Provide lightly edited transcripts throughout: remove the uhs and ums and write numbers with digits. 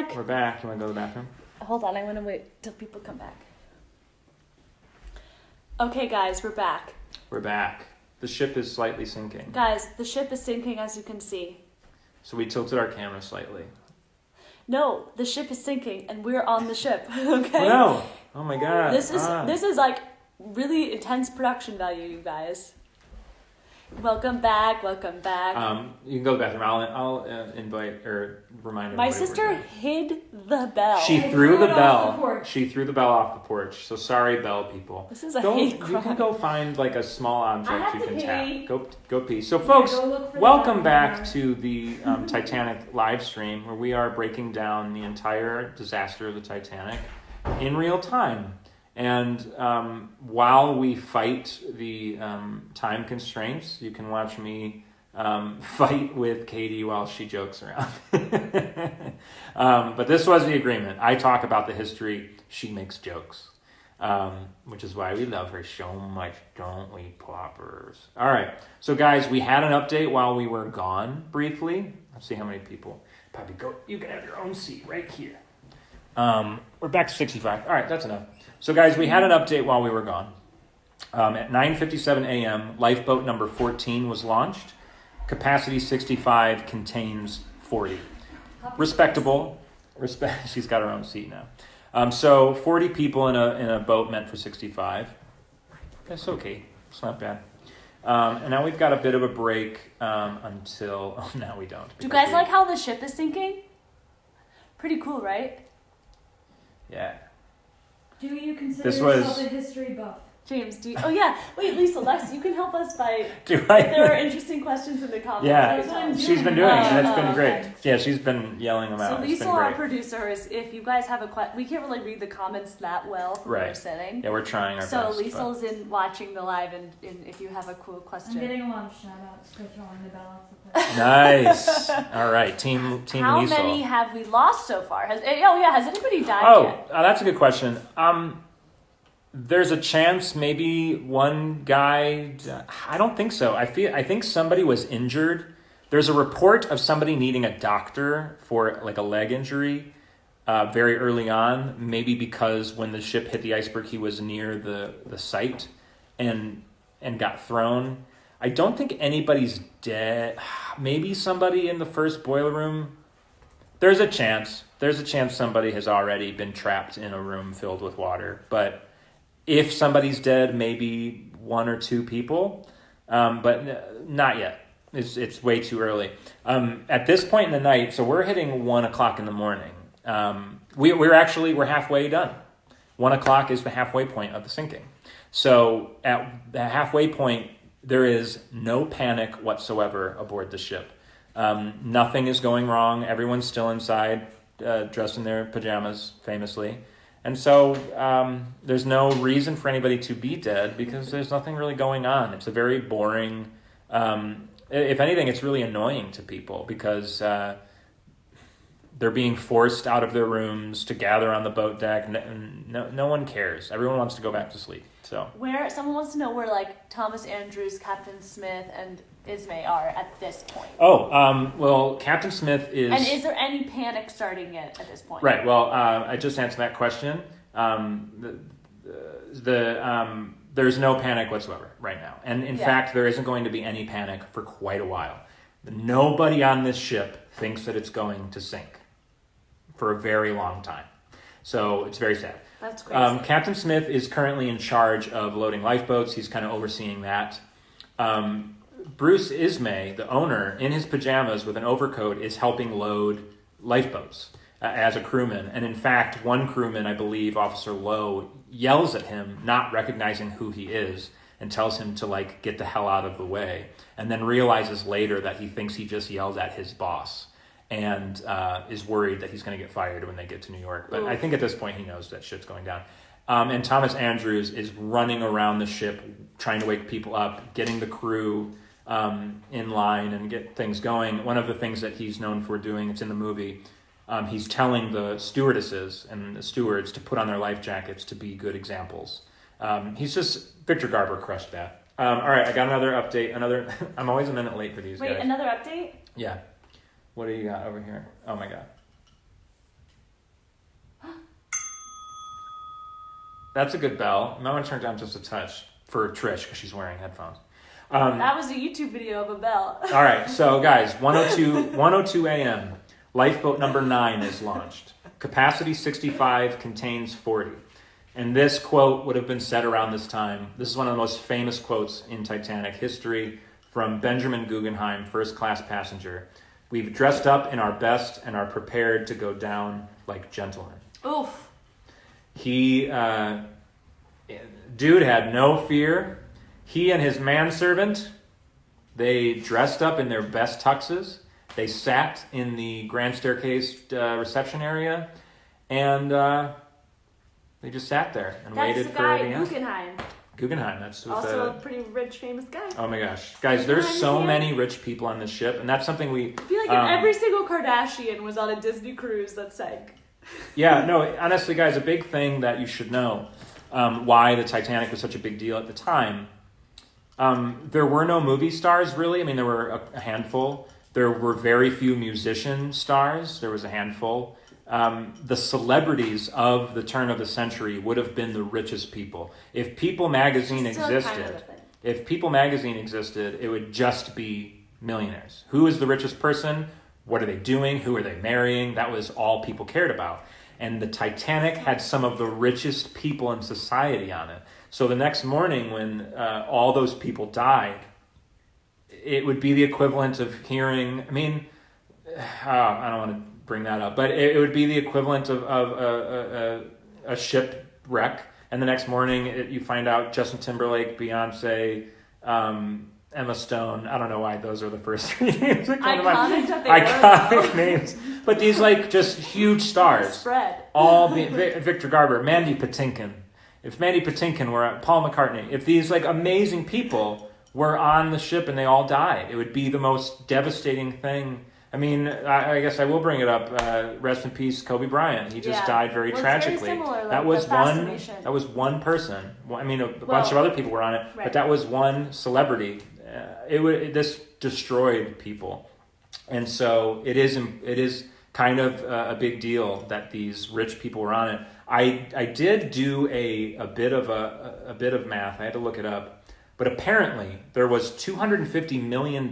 back. We're back. You want to go to the bathroom? Hold on, I want to wait till people come back. Okay, guys, we're back. We're back. The ship is slightly sinking. Guys, the ship is sinking, as you can see. So we tilted our camera slightly. No, the ship is sinking, and we're on the ship. Okay. No. Oh my God. This is like really intense production value, you guys. Welcome back. Welcome back. You can go to the bathroom. I'll invite or remind My everybody. sister hid the bell. She threw the bell. She threw the bell off the porch. So sorry, bell people. This is a hate crime. You can go find like a small object you can pee. tap. Go pee. So folks, welcome back camera. to the Titanic live stream where we are breaking down the entire disaster of the Titanic in real time. And while we fight the time constraints, you can watch me fight with Katie while she jokes around. But this was the agreement. I talk about the history. She makes jokes, which is why we love her so much, don't we, poppers? All right. So, guys, we had an update while we were gone briefly. Let's see how many people. Poppy, go. You can have your own seat right here. We're back to 65. All right, that's enough. So, guys, we had an update while we were gone. At 9:57 a.m., lifeboat number 14 was launched. Capacity 65, contains 40. Respectable. She's got her own seat now. So 40 people in a boat meant for 65. That's okay. It's not bad. And now we've got a bit of a break until... Oh, now we don't. Do you guys like how the ship is sinking? Pretty cool, right? Yeah. Do you consider yourself a history buff? James, do you... Oh, yeah. Wait, Lisa, Lex, you can help us by... Do I? If there are interesting questions in the comments. Yeah, she's been doing it. That's been great. Okay. Yeah, she's been yelling them out. So Lisa, our producer, is if you guys have a question... We can't really read the comments that well from where we're sitting. Yeah, we're trying our best. So Lisa's in watching the live, and if you have a cool question... I'm getting a lot of shout-outs for throwing the bell off the plate. Nice. All right, team How Lisa. many have we lost so far? Has anybody died yet? That's a good question. There's a chance maybe one guy... I don't think so. I think somebody was injured. There's a report of somebody needing a doctor for like a leg injury very early on, maybe because when the ship hit the iceberg, he was near the site and got thrown. I don't think anybody's dead. Maybe somebody in the first boiler room. There's a chance. There's a chance somebody has already been trapped in a room filled with water. But if somebody's dead, maybe one or two people. But not yet. It's way too early. At this point in the night, so we're hitting 1 o'clock in the morning. We're halfway done. 1 o'clock is the halfway point of the sinking. So at the halfway point, there is no panic whatsoever aboard the ship. Nothing is going wrong. Everyone's still inside, dressed in their pajamas, famously. And so there's no reason for anybody to be dead because there's nothing really going on. It's a very boring... if anything, it's really annoying to people because they're being forced out of their rooms to gather on the boat deck. No one cares. Everyone wants to go back to sleep. So someone wants to know where like Thomas Andrews, Captain Smith, and Ismay are at this point. Well, Captain Smith is... And is there any panic starting at this point? Right. Well, I just answered that question. There's no panic whatsoever right now. And in fact, there isn't going to be any panic for quite a while. Nobody on this ship thinks that it's going to sink for a very long time. So it's very sad. That's crazy. Captain Smith is currently in charge of loading lifeboats. He's kind of overseeing that. Bruce Ismay, the owner, in his pajamas with an overcoat, is helping load lifeboats as a crewman. And in fact, one crewman, I believe, Officer Lowe, yells at him, not recognizing who he is, and tells him to get the hell out of the way. And then realizes later that he thinks he just yelled at his boss and is worried that he's going to get fired when they get to New York. But I think at this point he knows that shit's going down. And Thomas Andrews is running around the ship trying to wake people up, getting the crew in line and get things going. One of the things that he's known for doing, it's in the movie, he's telling the stewardesses and the stewards to put on their life jackets to be good examples. Victor Garber crushed that. All right, I got another update. I'm always a minute late for these guys. Wait, another update? Yeah. What do you got over here? Oh my God. That's a good bell. I might want to turn it down just a touch for Trish because she's wearing headphones. That was a YouTube video of a bell. All right, so guys, 102 a.m. Lifeboat number 9 is launched. Capacity 65, contains 40. And this quote would have been said around this time. This is one of the most famous quotes in Titanic history from Benjamin Guggenheim, first class passenger. We've dressed up in our best and are prepared to go down like gentlemen. Oof. Dude had no fear. He and his manservant, they dressed up in their best tuxes. They sat in the grand staircase reception area, and they just sat there and waited for the end. Guggenheim. Guggenheim, that's also a pretty rich, famous guy. Oh my gosh. Guys, there's so many rich people on this ship, and that's something I feel like if every single Kardashian was on a Disney cruise that sank. Yeah, no, honestly, guys, a big thing that you should know why the Titanic was such a big deal at the time. There were no movie stars, really. I mean, there were a handful. There were very few musician stars. There was a handful. The celebrities of the turn of the century would have been the richest people. If People magazine existed, it would just be millionaires. Who is the richest person? What are they doing? Who are they marrying? That was all people cared about. And the Titanic had some of the richest people in society on it. So the next morning when all those people died, it would be the equivalent of hearing, I mean, I don't want to bring that up, but it would be the equivalent of a shipwreck. And the next morning you find out Justin Timberlake, Beyonce, Emma Stone. I don't know why those are the first 3 names that come to mind. Iconic names. But these like just huge stars. Spread. All Victor Garber, Mandy Patinkin. If Mandy Patinkin were Paul McCartney, if these like amazing people were on the ship and they all died, it would be the most devastating thing. I mean, I guess I will bring it up. Rest in peace, Kobe Bryant. He just died very tragically. It's very similar, like, that was one person. I mean, a bunch of other people were on it, but that was one celebrity. This destroyed people, and so it is kind of a big deal that these rich people were on it. I did do a bit of math. I had to look it up, but apparently there was $250 million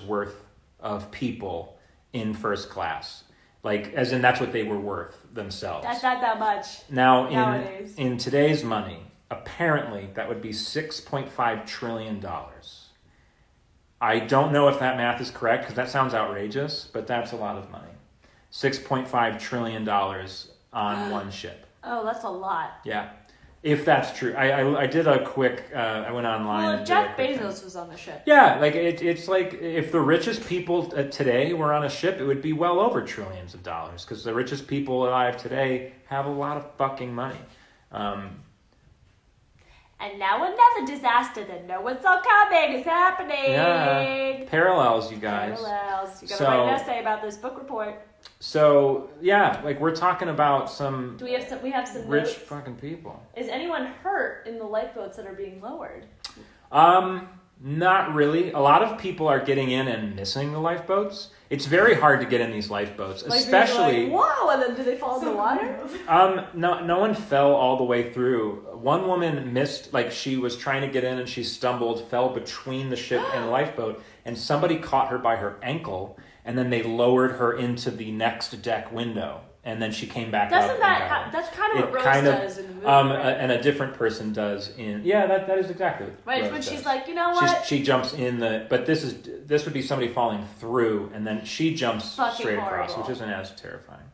worth of people in first class, like as in that's what they were worth themselves. That's not that much. Now nowadays. in today's money, apparently that would be $6.5 trillion. I don't know if that math is correct because that sounds outrageous, but that's a lot of money. $6.5 trillion on one ship. Oh, that's a lot. Yeah. If that's true. I did a quick, I went online. Well, if Jeff Bezos was on the ship. Yeah, like it's like if the richest people today were on a ship, it would be well over trillions of dollars because the richest people alive today have a lot of fucking money. And now another disaster that no one saw coming is happening. Yeah, parallels, you guys. Parallels. You gotta write an essay about this book report. So yeah, like we're talking about some. Do we have some? We have some rich notes? Fucking people. Is anyone hurt in the lifeboats that are being lowered? Not really. A lot of people are getting in and missing the lifeboats. It's very hard to get in these lifeboats, like, especially. Like, whoa! And then do they fall in the water? No one fell all the way through. One woman missed, like she was trying to get in and she stumbled, fell between the ship and the lifeboat, and somebody caught her by her ankle, and then they lowered her into the next deck window, and then she came back up. That's kind of what Rose does in the movie, right? And a different person does in. Yeah, that is exactly what right. Rose When does. she's like, you know what? She jumps in but this would be somebody falling through, and then she jumps straight across, which isn't as terrifying.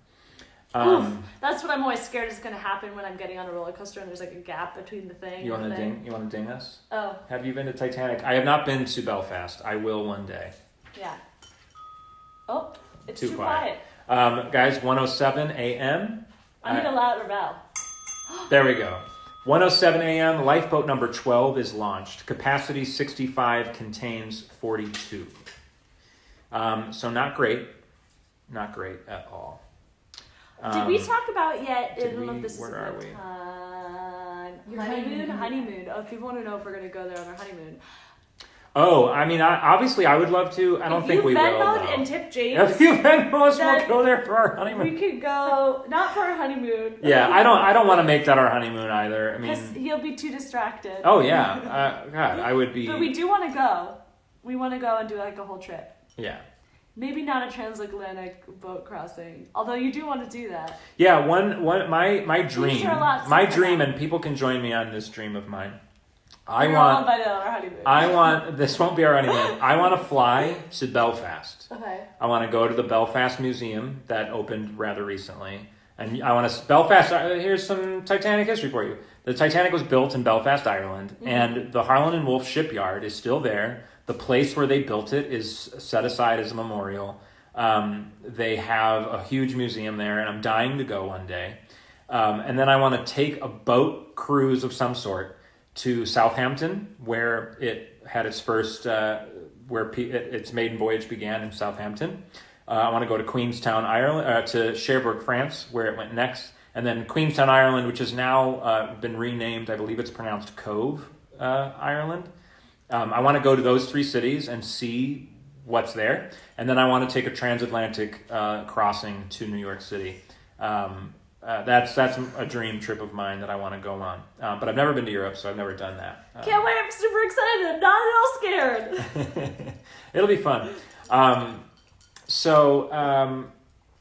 That's what I'm always scared is going to happen when I'm getting on a roller coaster and there's like a gap between the thing. You want to ding us? Oh. Have you been to Titanic? I have not been to Belfast. I will one day. Yeah. Oh, it's too quiet. Guys, 1:07 a.m. I need a louder bell. There we go. 1:07 a.m. Lifeboat number 12 is launched. Capacity 65, contains 42. So not great. Not great at all. Did we talk about yet? I don't know if this where is are we? Honeymoon. Oh, if people want to know if we're going to go there on our honeymoon. Oh, I mean, obviously I would love to. I don't think we will. If you though. Venmoed and tip James, If you Venmo us, we'll go there for our honeymoon. we could go, not for our honeymoon. Yeah, I don't want to make that our honeymoon either. I mean, he'll be too distracted. Oh yeah, God, I would be. But we do want to go. We want to go and do like a whole trip. Yeah. Maybe not a transatlantic boat crossing, although you do want to do that. Yeah, my dream, and people can join me on this dream of mine. I want this won't be our honeymoon. I want to fly to Belfast. Okay. I want to go to the Belfast Museum that opened rather recently, and I want to Belfast. Here's some Titanic history for you. The Titanic was built in Belfast, Ireland, and the Harland and Wolff shipyard is still there. The place where they built it is set aside as a memorial. They have a huge museum there, and I'm dying to go one day. And then I want to take a boat cruise of some sort to Southampton, where it had its first, its maiden voyage began in Southampton. I want to go to Queenstown, Ireland, to Cherbourg, France, where it went next. And then Queenstown, Ireland, which has now been renamed, I believe it's pronounced Cove, Ireland. I want to go to those three cities and see what's there. And then I want to take a transatlantic crossing to New York City. That's a dream trip of mine that I want to go on. But I've never been to Europe, so I've never done that. Can't wait, I'm super excited. I'm not at all scared. It'll be fun.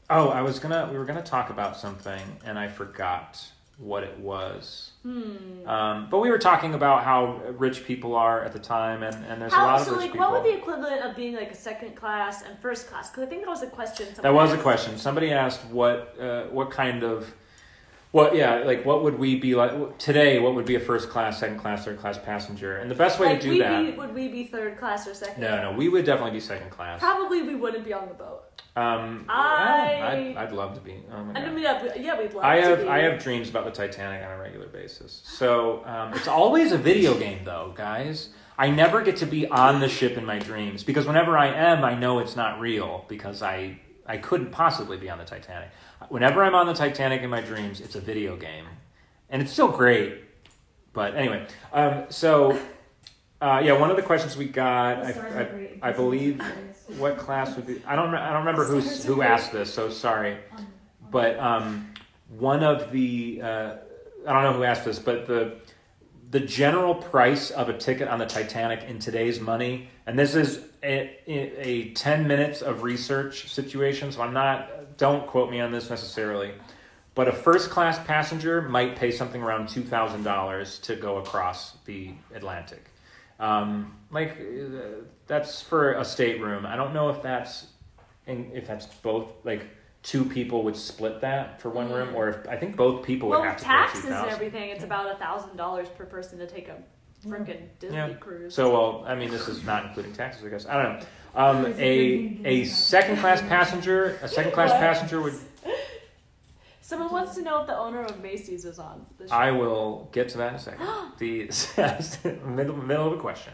We were gonna talk about something, and I forgot what it was. But we were talking about how rich people are at the time, and there's a lot of rich people. What would the equivalent of being like a second class and first class? Because I think that was a question. That was a question. Somebody asked what kind of, what would we be like today? What would be a first class, second class, third class passenger? And the best way to do that. Would we be third class or second? No, we would definitely be second class. Probably we wouldn't be on the boat. I'd love to be. Oh my God. We'd love to be. I have dreams about the Titanic on a regular basis. So it's always a video game, though, guys. I never get to be on the ship in my dreams because whenever I am, I know it's not real because I couldn't possibly be on the Titanic. Whenever I'm on the Titanic in my dreams, it's a video game, and it's still great. But anyway, one of the questions we got, I believe. What class would be? I don't remember who asked this, so sorry. But one of the I don't know who asked this, but the general price of a ticket on the Titanic in today's money, and this is a 10 minutes of research situation, so don't quote me on this necessarily, but a first class passenger might pay something around $2,000 to go across the Atlantic. That's for a stateroom. I don't know if that's both, like two people would split that for one room, or if I think both people would have to pay $2,000. Taxes and everything, it's about $1,000 per person to take a freaking Disney cruise. So, this is not including taxes, I guess. I don't know. A second class passenger would. Someone wants to know if the owner of Macy's is on the show. I will get to that in a second. The middle of a question.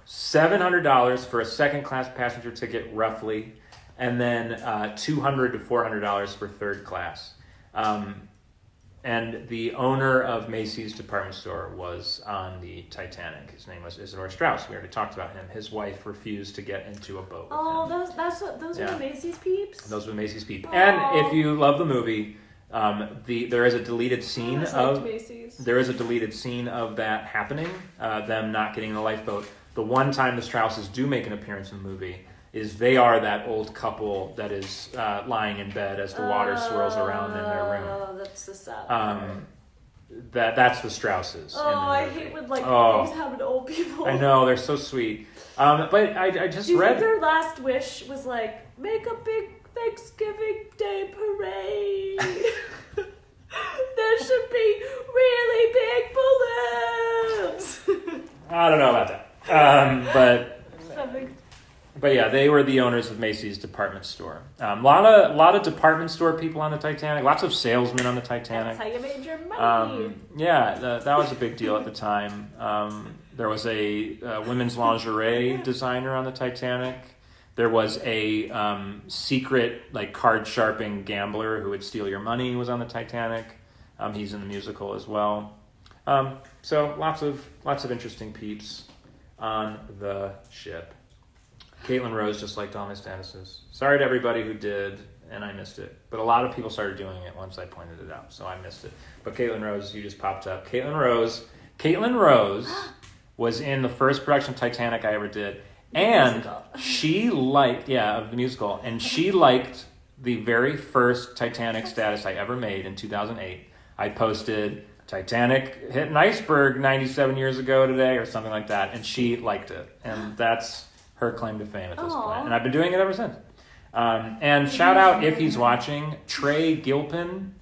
$700 for a second class passenger ticket, roughly, and then $200 to $400 for third class. And the owner of Macy's department store was on the Titanic. His name was Isidore Strauss. We already talked about him. His wife refused to get into a boat with him. Those are the Macy's peeps? Those were the Macy's peeps. Oh. And if you love the movie, there is a deleted scene of that happening, them not getting in the lifeboat. The one time the Strausses do make an appearance in the movie is they are that old couple that is lying in bed as the water swirls around in their room. Oh, that's the sad part. That's the Strausses. Oh, I hate when things happen to old people. I know, they're so sweet. But I just do you read. think their last wish was make a big Thanksgiving Day parade? There should be really big balloons. I don't know about that. But yeah, they were the owners of Macy's department store. A lot of department store people on the Titanic. Lots of salesmen on the Titanic. That's how you made your money. That was a big deal at the time. There was a women's lingerie designer on the Titanic. There was a secret card sharping gambler who would steal your money was on the Titanic. He's in the musical as well. So lots of interesting peeps. on the ship. Caitlin Rose just liked all my statuses. Sorry to everybody who did, and I missed it. But a lot of people started doing it once I pointed it out, so I missed it. But Caitlin Rose, you just popped up. Caitlin Rose was in the first production of Titanic I ever did. And she liked, of the musical, and she liked the very first Titanic status I ever made in 2008. I posted, Titanic hit an iceberg 97 years ago today, or something like that, and she liked it. And that's her claim to fame at this point. And I've been doing it ever since. And shout out, if he's watching, Trey Gilpin.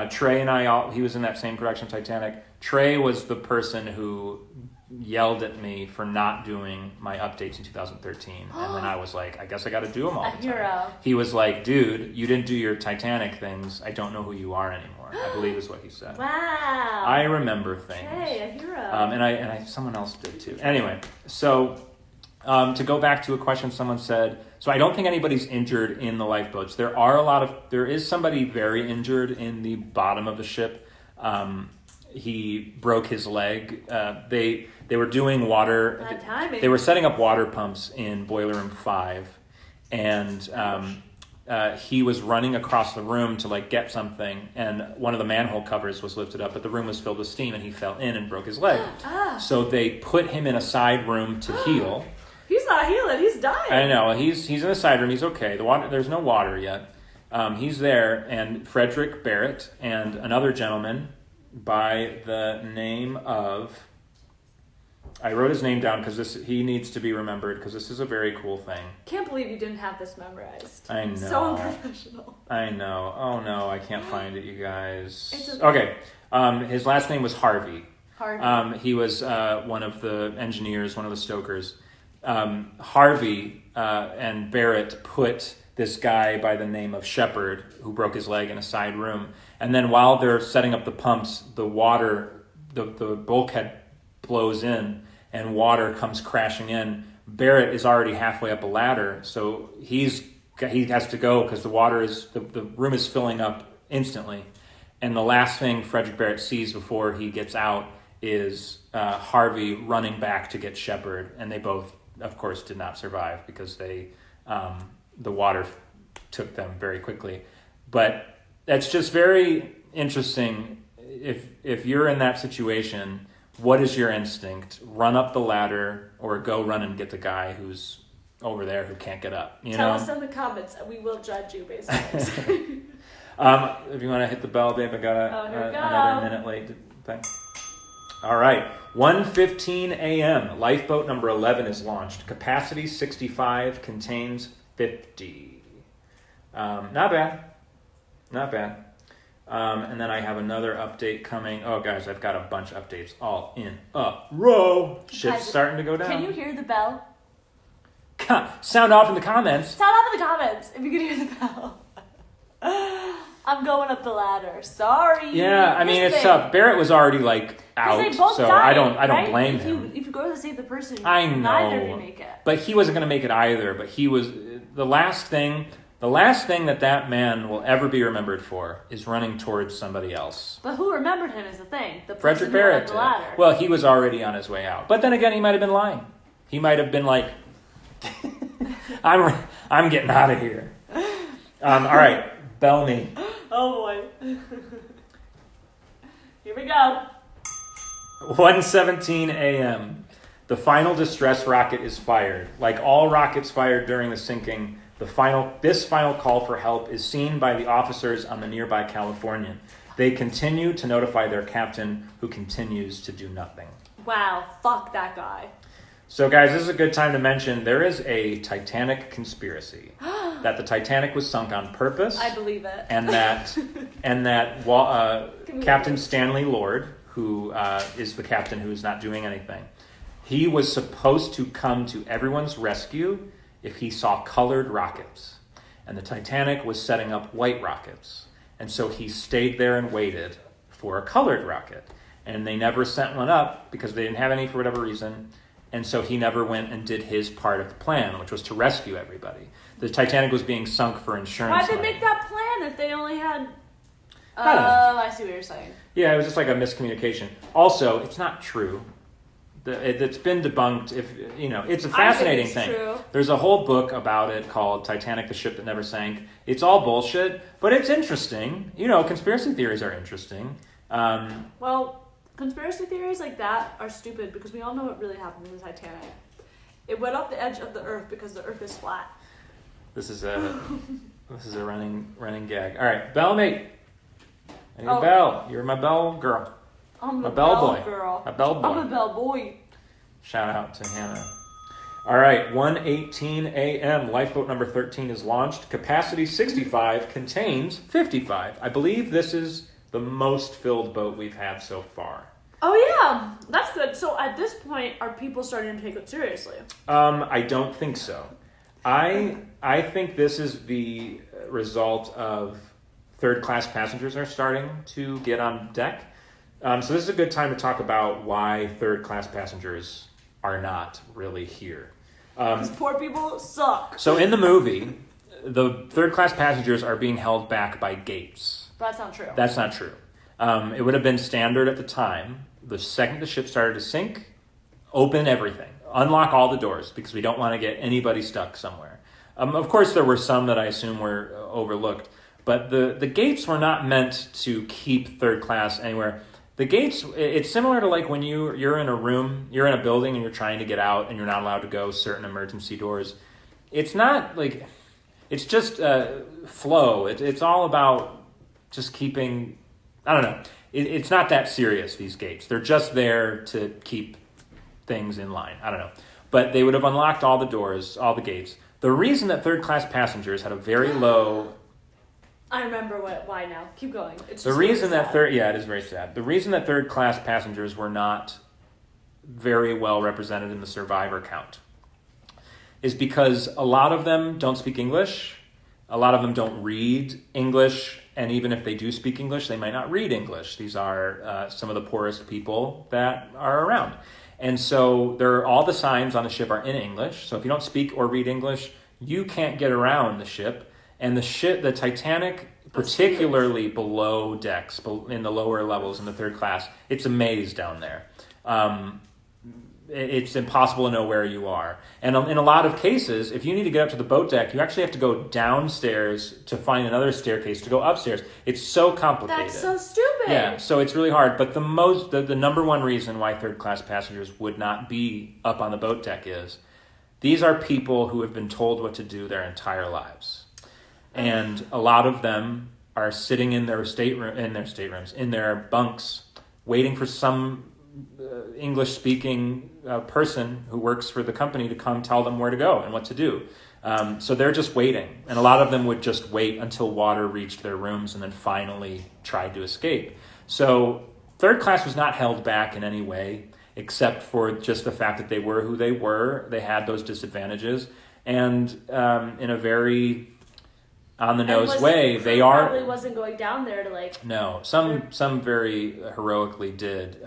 Trey and I, he was in that same production of Titanic. Trey was the person who yelled at me for not doing my updates in 2013. And then I was like, I guess I got to do them all the time. Hero. He was like, dude, you didn't do your Titanic things. I don't know who you are anymore. I believe is what he said. Wow. I remember things. Hey, a hero. And I someone else did too. Anyway, so to go back to a question someone said, so I don't think anybody's injured in the lifeboats. There is somebody very injured in the bottom of the ship. He broke his leg. They were doing water. Bad timing. They were setting up water pumps in boiler room 5, and he was running across the room to get something, and one of the manhole covers was lifted up, but the room was filled with steam, and he fell in and broke his leg. So they put him in a side room to heal. He's not healing. He's dying. I know. He's in a side room. He's okay. There's no water yet. He's there, and Frederick Barrett and another gentleman by the name of, I wrote his name down because he needs to be remembered because this is a very cool thing. Can't believe you didn't have this memorized. I know. So unprofessional. I know. Oh no, I can't find it, you guys. It's okay. His last name was Harvey. Harvey. He was one of the engineers, one of the stokers. Harvey and Barrett put this guy by the name of Shepard, who broke his leg, in a side room. And then while they're setting up the pumps, the water, the bulkhead blows in and water comes crashing in. Barrett is already halfway up a ladder, so he has to go because the room is filling up instantly. And the last thing Frederick Barrett sees before he gets out is Harvey running back to get Shepard, and they both, of course, did not survive because the water took them very quickly. But that's just very interesting. If you're in that situation, what is your instinct? Run up the ladder or go run and get the guy who's over there who can't get up? Tell us in the comments and we will judge you, basically. If you want to hit the bell, Dave, I got another minute late thing. All right, 1:15 a.m. Lifeboat number 11 is launched. Capacity 65, contains 50. Not bad. And then I have another update coming. Oh, guys, I've got a bunch of updates all in a row. Shit's starting to go down. Can you hear the bell? Sound off in the comments. Sound off in the comments if you can hear the bell. I'm going up the ladder. Sorry. Yeah, I mean, it's tough. Barrett was already out, they both so died, I don't right? blame him. If you go to save the person, I know. neither of you make it. But he wasn't going to make it either. But he was the last thing that man will ever be remembered for is running towards somebody else. But who remembered him is the thing. The Frederick Barrett the ladder. Well, he was already on his way out. But then again, he might have been lying. He might have been like, I'm getting out of here. All right, bell me. Oh boy. Here we go. 1:17 a.m. The final distress rocket is fired. Like all rockets fired during the sinking, this final call for help is seen by the officers on the nearby Californian. They continue to notify their captain, who continues to do nothing. Wow, fuck that guy. So guys, this is a good time to mention there is a Titanic conspiracy. That the Titanic was sunk on purpose. I believe it. And that Captain Stanley Lord, who is the captain who is not doing anything, he was supposed to come to everyone's rescue if he saw colored rockets. And the Titanic was setting up white rockets. And so he stayed there and waited for a colored rocket. And they never sent one up because they didn't have any for whatever reason. And so he never went and did his part of the plan, which was to rescue everybody. The Titanic was being sunk for insurance Why'd they money. make that plan if they only had... I don't know. I see what you're saying. Yeah, it was just like a miscommunication. Also, it's not true. It's been debunked. If it's a fascinating thing. True. There's a whole book about it called Titanic, the Ship That Never Sank. It's all bullshit, but it's interesting. Conspiracy theories are interesting. Well, conspiracy theories like that are stupid because we all know what really happened in the Titanic. It went off the edge of the Earth because the Earth is flat. This is a running gag. All right, bell mate. I need a bell. You're my bell girl. I'm a a bell boy. Girl. A bell boy. I'm a bell boy. Shout out to Hannah. All right, 1:18 a.m. Lifeboat number 13 is launched. Capacity 65, contains 55. I believe this is the most filled boat we've had so far. Oh yeah, that's good. So at this point, are people starting to take it seriously? I don't think so. I think this is the result of third-class passengers are starting to get on deck. So this is a good time to talk about why third-class passengers are not really here. Because poor people suck. So in the movie, the third-class passengers are being held back by gates. That's not true. That's not true. It would have been standard at the time. The second the ship started to sink, open everything. Unlock all the doors because we don't want to get anybody stuck somewhere. Of course, there were some that I assume were overlooked. But the gates were not meant to keep third class anywhere. The gates, it's similar to like when you're in a room, you're in a building and you're trying to get out and you're not allowed to go certain emergency doors. It's not like, it's just flow. It's all about just keeping, I don't know. It's not that serious, these gates. They're just there to keep things in line. I don't know. But they would have unlocked all the doors, all the gates. The reason that third-class passengers had a very low... I remember why now. Keep going. It's the just reason really that sad. it is very sad. The reason that third-class passengers were not very well represented in the survivor count is because a lot of them don't speak English. A lot of them don't read English. And even if they do speak English, they might not read English. These are some of the poorest people that are around. And so all the signs on the ship are in English. So if you don't speak or read English, you can't get around the ship. And the Titanic, particularly below decks, in the lower levels in the third class, it's a maze down there. It's impossible to know where you are. And in a lot of cases, if you need to get up to the boat deck, you actually have to go downstairs to find another staircase to go upstairs. It's so complicated. That's so stupid. Yeah, so it's really hard. But the number one reason why third-class passengers would not be up on the boat deck is these are people who have been told what to do their entire lives. And a lot of them are sitting in their staterooms, in their bunks, waiting for some English-speaking person who works for the company to come tell them where to go and what to do. So they're just waiting. And a lot of them would just wait until water reached their rooms and then finally tried to escape. So third class was not held back in any way, except for just the fact that they were who they were. They had those disadvantages. And in a very on-the-nose way, they are... probably wasn't going down there to like... No, some very heroically did.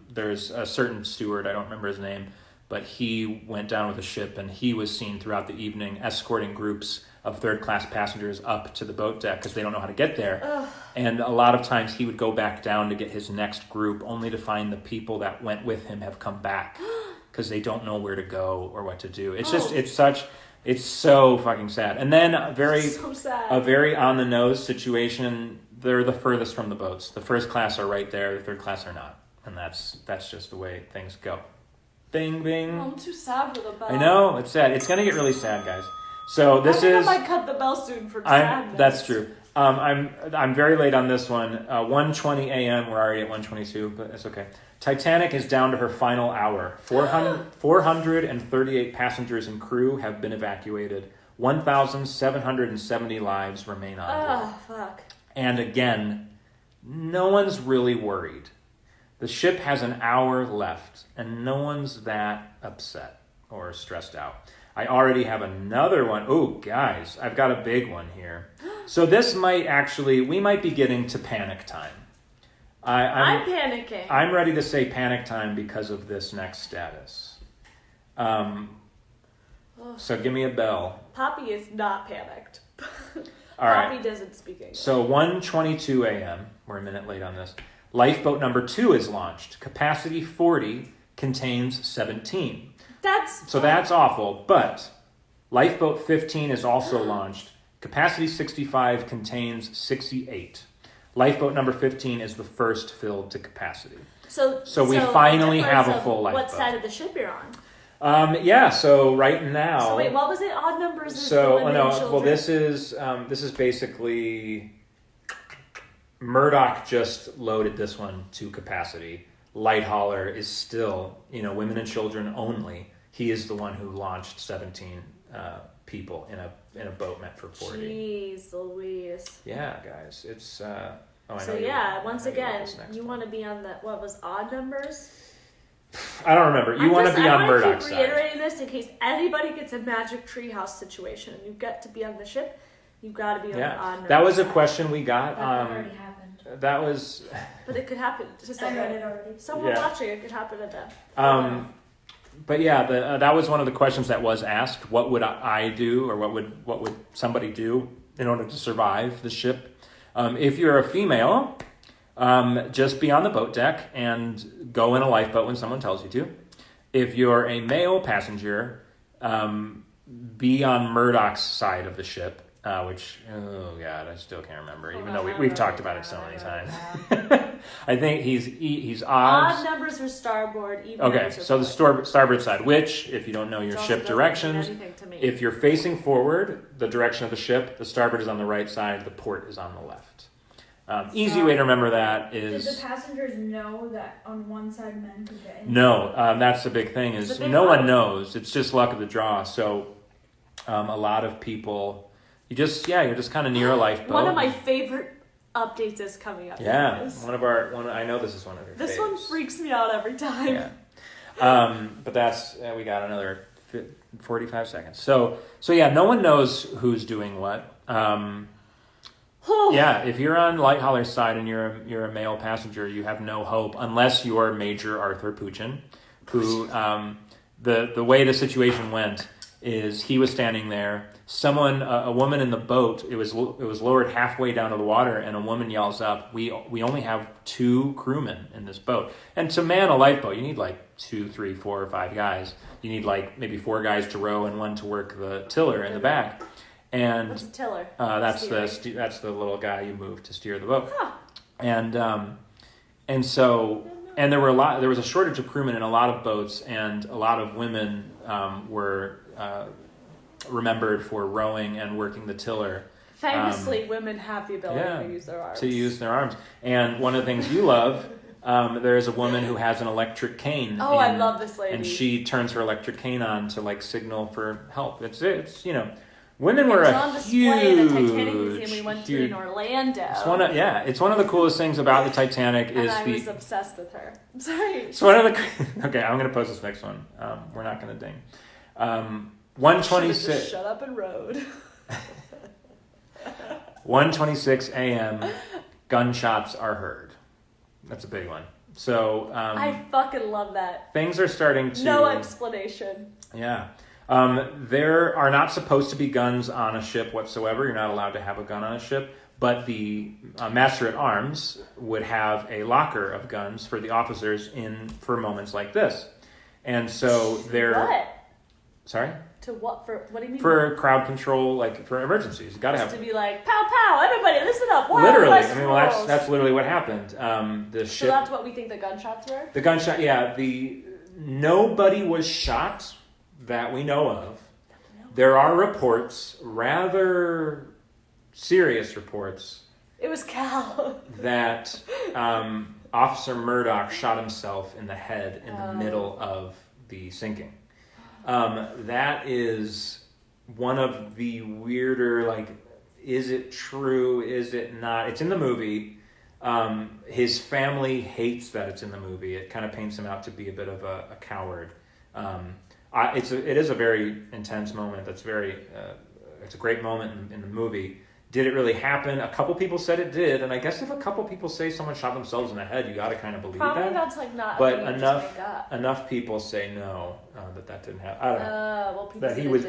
There's a certain steward, I don't remember his name, but he went down with a ship and he was seen throughout the evening escorting groups of third-class passengers up to the boat deck because they don't know how to get there. Ugh. And a lot of times he would go back down to get his next group only to find the people that went with him have come back because they don't know where to go or what to do. It's just, it's so fucking sad. And then a very on-the-nose situation, they're the furthest from the boats. The first class are right there, the third class are not. And that's just the way things go. Bing, bing. Oh, I'm too sad for the bell. I know, it's sad. It's going to get really sad, guys. So this I might cut the bell soon for sadness. That's true. I'm very late on this one. 1:20 a.m. We're already at 1:22, but it's okay. Titanic is down to her final hour. 438 passengers and crew have been evacuated. 1,770 lives remain on board. Oh, fuck. And again, no one's really worried. The ship has an hour left, and no one's that upset or stressed out. I already have another one. Oh, guys, I've got a big one here. So this we might be getting to panic time. I'm panicking. I'm ready to say panic time because of this next status. So give me a bell. Poppy is not panicked. All right. Poppy doesn't speak English. So 1:22 a.m. We're a minute late on this. Lifeboat number 2 is launched. Capacity 40, contains 17. That's awful, but Lifeboat 15 is also launched. Capacity 65 contains 68. Lifeboat number 15 is the first filled to capacity. So we finally have a full lifeboat. What side of the ship you're on? So right now. So wait, what was it? Odd numbers. This is basically Murdoch just loaded this one to capacity. Light hauler is still, women and children only. He is the one who launched 17 people in a boat meant for 40. Jeez Louise. Yeah, guys, it's. Once again, you want to be on what was odd numbers? I don't remember. You want to be on Murdoch's side. I'm reiterating this in case anybody gets a magic treehouse situation and you get to be on the ship. You got to be on the odd numbers. That was a question we got. That already happened. That was. But it could happen to someone. I read it already. Someone watching it could happen to them. But that was one of the questions that was asked. What would I do, or what would somebody do in order to survive the ship? If you're a female, just be on the boat deck and go in a lifeboat when someone tells you to. If you're a male passenger, be on Murdoch's side of the ship, which, oh God, I still can't remember, even though we've talked about it so many times. I think he's odds. Odd numbers for starboard, even okay, so the starboard side, which, if you don't know your ship directions, if you're facing forward, the direction of the ship, the starboard is on the right side, the port is on the left. Easy way to remember that is... Did the passengers know that on one side men could get in? No, that's the big thing, is no one knows. It's just luck of the draw. So a lot of people, you're just kind of near a lifeboat. One of my favorite updates is coming up. Yeah, I know this is one of your This faves. one freaks me out every time. Yeah. But that's, we got another 45 seconds. So no one knows who's doing what. If you're on Light Hauler's side and you're a male passenger, you have no hope unless you're Major Arthur Puchin, who the way the situation went is he was standing there. A woman in the boat, it was lowered halfway down to the water, and a woman yells up, "We only have 2 crewmen in this boat." And to man a lifeboat, you need like 2, 3, 4, or 5 guys. You need like maybe 4 guys to row and 1 to work the tiller in the back. And what's a tiller? That's the little guy you move to steer the boat. Huh. And there was a shortage of crewmen in a lot of boats, and a lot of women were remembered for rowing and working the tiller. Famously, women have the ability to use their arms. To use their arms. And one of the things you love, there's a woman who has an electric cane. Oh, I love this lady. And she turns her electric cane on to like signal for help. It's women were a huge... It was on display at the Titanic Museum we went to in Orlando. It's one of the coolest things about the Titanic is I was obsessed with her. I'm sorry. It's one of the... Okay, I'm going to post this next one. We're not going to ding. 1:26... Just shut up and rode. 1:26 a.m. Gunshots are heard. That's a big one. So... I fucking love that. Things are starting to... No explanation. Yeah. There are not supposed to be guns on a ship whatsoever. You're not allowed to have a gun on a ship. But the master-at-arms would have a locker of guns for the officers for moments like this. And so they're... What? Sorry? To what? What do you mean? For crowd control, like for emergencies. You gotta have... to be like, pow, pow, everybody listen up. Wow, literally. That's literally what happened. The ship... So that's what we think the gunshots were? The gunshot, yeah. Nobody was shot that we know of. There are reports, rather serious reports. It was Cal. That Officer Murdoch shot himself in the head in the middle of the sinking. That is one of the weirder, like, is it true? Is it not? It's in the movie. His family hates that it's in the movie. It kind of paints him out to be a bit of a coward. It is a very intense moment. It's a great moment in the movie. Did it really happen? A couple people said it did, and I guess if a couple people say someone shot themselves in the head, you got to kind of believe Probably that. That's like not. But enough people say no, that didn't happen. I don't know. Well,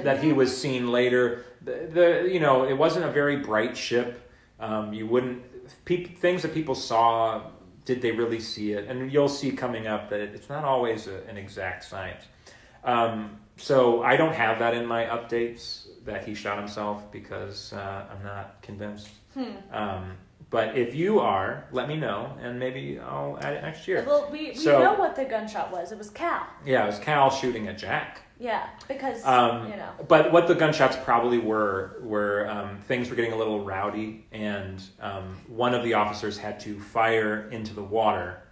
that he was seen later. It wasn't a very bright ship. Things that people saw did they really see it? And you'll see coming up that it's not always an exact science. So I don't have that in my updates that he shot himself because I'm not convinced. But if you are, let me know, and maybe I'll add it next year. Well, we know what the gunshot was. It was Cal. Yeah, it was Cal shooting at Jack. Yeah, because, But what the gunshots probably were things were getting a little rowdy, and one of the officers had to fire into the water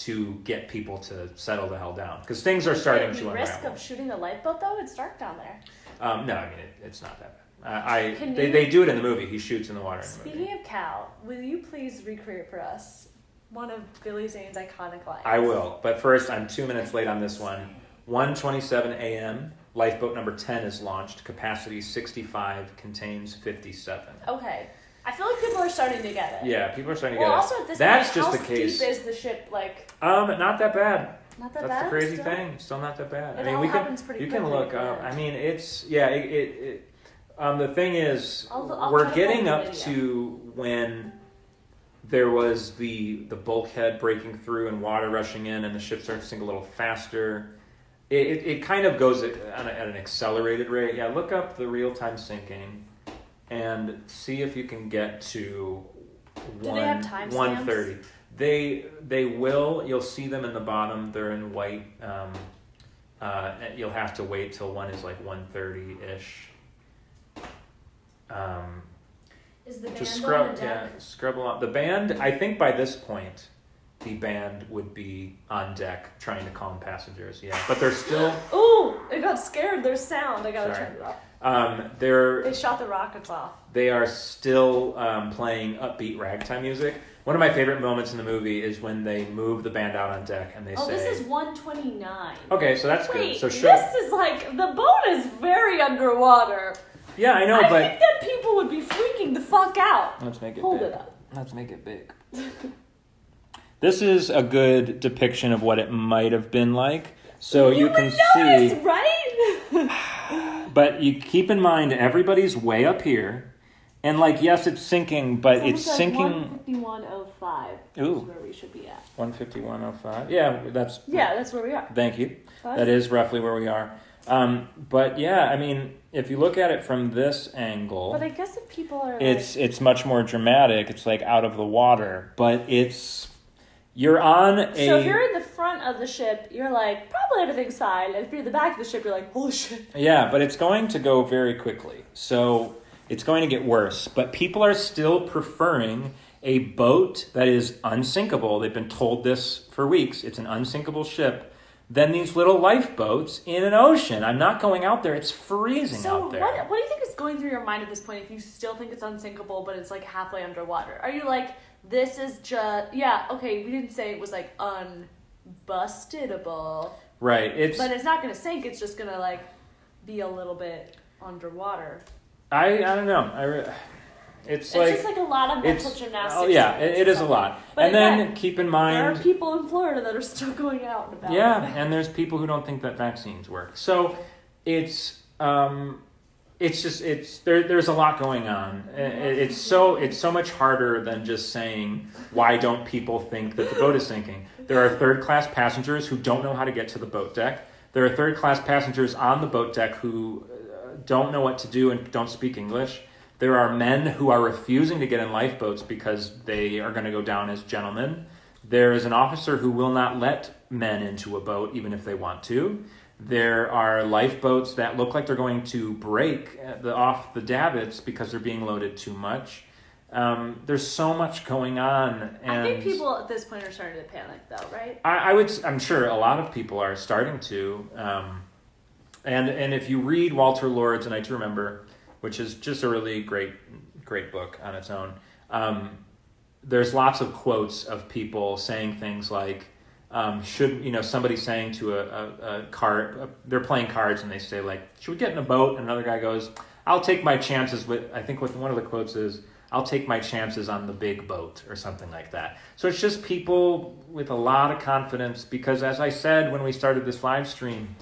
to get people to settle the hell down. Because things are starting to unravel. Risk of shooting a lifeboat, though? It's dark down there. No, I mean, it's not that bad. They do it in the movie. He shoots in the water in the movie. Speaking of Cal, will you please recreate for us one of Billy Zane's iconic lines? I will. But first, I'm 2 minutes late on this one. 1:27 a.m., lifeboat number 10 is launched. Capacity 65, contains 57. Okay. I feel like people are starting to get it. Yeah, people are starting to get it. Well, also at this That's point, just how the case. deep is the ship, like... Not that bad. Not that That's bad? the crazy still? thing. Still not that bad. It all happens pretty you can quickly, look up. yeah. I mean, it's... Yeah, the thing is, I'll we're try to getting find the up video. to when there was the bulkhead breaking through and water rushing in and the ship starts to sink a little faster. It kind of goes at an accelerated rate. Yeah, look up the real-time sinking and see if you can get to Do they have timestamps? 1:30. They will. You'll see them in the bottom. They're in white. You'll have to wait till one is like 1:30-ish. Is the band Just on the deck? scrub along. The band, I think by this point, the band would be on deck trying to calm passengers. Yeah, but they're still. Ooh, I got scared. There's sound. I gotta Sorry. turn it off. They shot the rockets off. They are still playing upbeat ragtime music. One of my favorite moments in the movie is when they move the band out on deck and they say... this is 1:29. Okay, so that's good. So this is like... The boat is very underwater. Yeah, I know, I but... think that people would be freaking the fuck out. Let's make it Hold big. it up. Let's make it big. This is a good depiction of what it might have been like. So you can notice, see... right? But you keep in mind, everybody's way up here. And, like, yes, it's sinking, but it's sinking... 151.05 Ooh. is where we should be at. 151.05. Yeah, that's... Yeah, that's where we are. Thank you. Fine. That is roughly where we are. But, yeah, I mean, if you look at it from this angle... But I guess if people are It's much more dramatic. It's, like, out of the water. But it's... You're on a... So if you're in the front of the ship, you're like, probably everything's fine. And if you're in the back of the ship, you're like, holy shit. Yeah, but it's going to go very quickly. So it's going to get worse. But people are still preferring a boat that is unsinkable. They've been told this for weeks. It's an unsinkable ship. Than these little lifeboats in an ocean. I'm not going out there. It's freezing out there. So what do you think is going through your mind at this point if you still think it's unsinkable, but it's like halfway underwater? Are you like, this is just... Yeah, okay, we didn't say it was like unbustedable. Right. But it's not going to sink. It's just going to like be a little bit underwater. I don't know. It's just like a lot of mental gymnastics. Oh yeah, it is a lot. But and again, then keep in mind, there are people in Florida that are still going out and about. Yeah, and there's people who don't think that vaccines work. So it's there's a lot going on. It's so much harder than just saying why don't people think that the boat is sinking. There are third-class passengers who don't know how to get to the boat deck. There are third-class passengers on the boat deck who don't know what to do and don't speak English. There are men who are refusing to get in lifeboats because they are going to go down as gentlemen. There is an officer who will not let men into a boat even if they want to. There are lifeboats that look like they're going to break off the davits because they're being loaded too much. There's so much going on. And I think people at this point are starting to panic though, right? I'm sure a lot of people are starting to. And if you read Walter Lord's A Night to Remember, which is just a really great book on its own, there's lots of quotes of people saying things like, somebody saying to a card, they're playing cards and they say like, should we get in a boat? And another guy goes, I'll take my chances with, I think what one of the quotes is, I'll take my chances on the big boat or something like that. So it's just people with a lot of confidence because as I said when we started this live stream,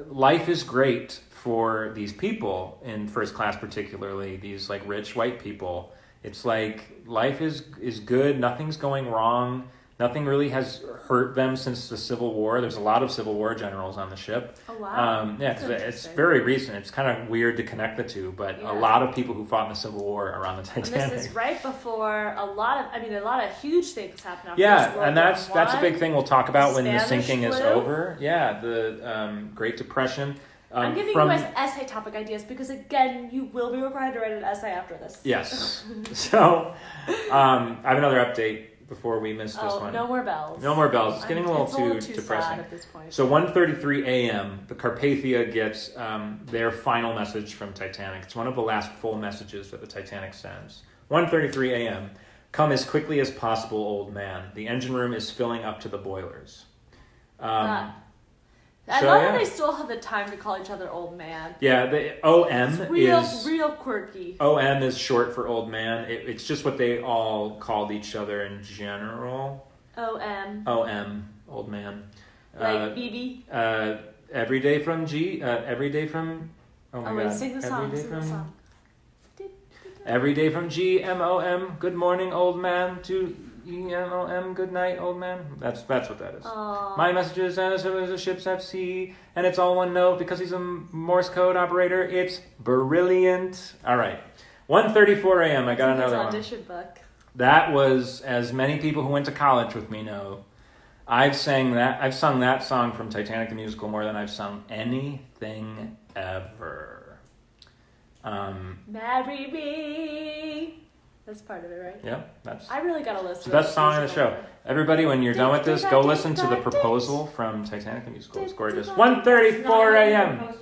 life is great for these people in first class, particularly these like rich white people. It's like life is good. Nothing's going wrong. Nothing really has hurt them since the Civil War. There's a lot of Civil War generals on the ship. Oh, wow. Yeah, because it's very recent. It's kind of weird to connect the two, but a lot of people who fought in the Civil War are on the Titanic. And this is right before a lot of huge things happen after and that's a big thing we'll talk about when the Spanish sinking is flu. over. Yeah, the Great Depression. I'm giving you guys essay topic ideas because, again, you will be required to write an essay after this. Yes. So, I have another update before we miss this one. No more bells. No more bells. It's getting a little too depressing. Sad at this point. So 1:33 a.m., the Carpathia gets their final message from Titanic. It's one of the last full messages that the Titanic sends. 1:33 a.m. Come as quickly as possible, old man. The engine room is filling up to the boilers. I love how they still have the time to call each other old man. Yeah, the OM it's real quirky. OM is short for old man. It's just what they all called each other in general. OM, old man. Like BB. Every day from G. Every day from. Oh my God! Sing the song. Every day from G MOM. Good morning, old man. To EMOM. Good night, old man. That's what that is. Aww. My message is as the ship's at sea, and it's all one note because he's a Morse code operator. It's brilliant. All right, 1:34 a.m. I got another one. Audition book. That was, as many people who went to college with me know, I've sung that song from Titanic the musical more than I've sung anything ever. Marry me. That's part of it, right? Yeah, I really gotta listen. It's the best song in the show. Everybody, when you're done with this, go listen to the proposal from Titanic the musical. It's gorgeous. 1:34 a.m.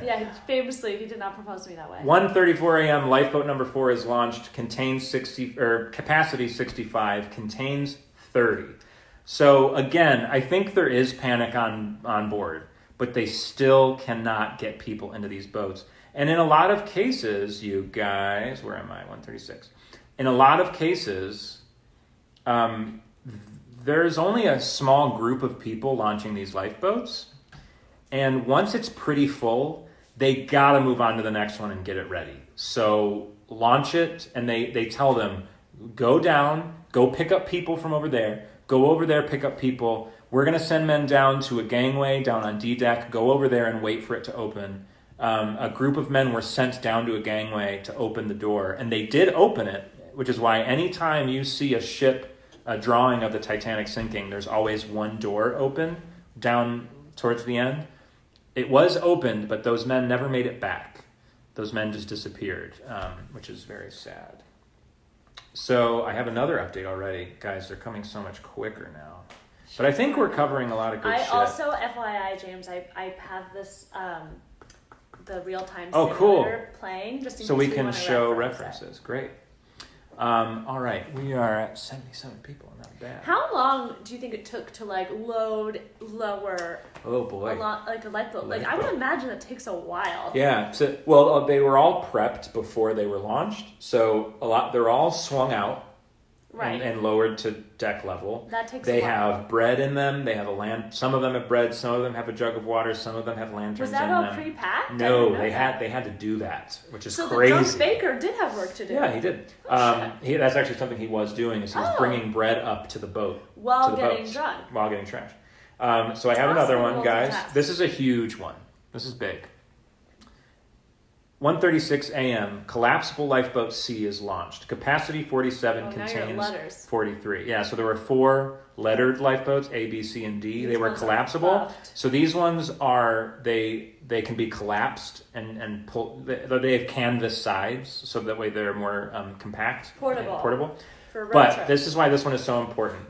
Yeah, famously, he did not propose to me that way. 1:34 a.m. Lifeboat number 4 is launched. Contains capacity 65. Contains 30. So again, I think there is panic on board, but they still cannot get people into these boats. And in a lot of cases, you guys, where am I? 136. In a lot of cases, there's only a small group of people launching these lifeboats. And once it's pretty full, they got to move on to the next one and get it ready. So launch it, and they tell them, go down, go pick up people from over there, go over there, pick up people. We're going to send men down to a gangway down on D-deck, go over there and wait for it to open. A group of men were sent down to a gangway to open the door, and they did open it, which is why anytime you see a drawing of the Titanic sinking, there's always one door open down towards the end. It was opened, but those men never made it back. Those men just disappeared, which is very sad. So I have another update already. Guys, they're coming so much quicker now. But I think we're covering a lot of good shit. I also, FYI, James, I have this... the real-time cool. simulator playing just in so case we can show references. Great. All right, we are at 77 people. Not bad. How long do you think it took to load, lower? Oh boy, a lifeboat. I would imagine it takes a while. Yeah. So they were all prepped before they were launched. So they're all swung out. Right. And lowered to deck level. That takes They a while. have bread in them. They have some of them have bread. Some of them have a jug of water. Some of them have lanterns in them. Was that all pre-packed? No, they had to do that, which is crazy. So the drunk baker did have work to do. Yeah, he did. That's actually something he was doing. Is he was bringing bread up to the boat while getting drunk. While getting trashed. So I have another one, guys. This is a huge one. This is big. 1:36 a.m. Collapsible lifeboat C is launched. Capacity 47 contains 43. Yeah, so there were 4 lettered lifeboats, A, B, C, and D. They were collapsible. So these ones they can be collapsed and pull. They have canvas sides, so that way they're more compact, portable. But this is why this one is so important.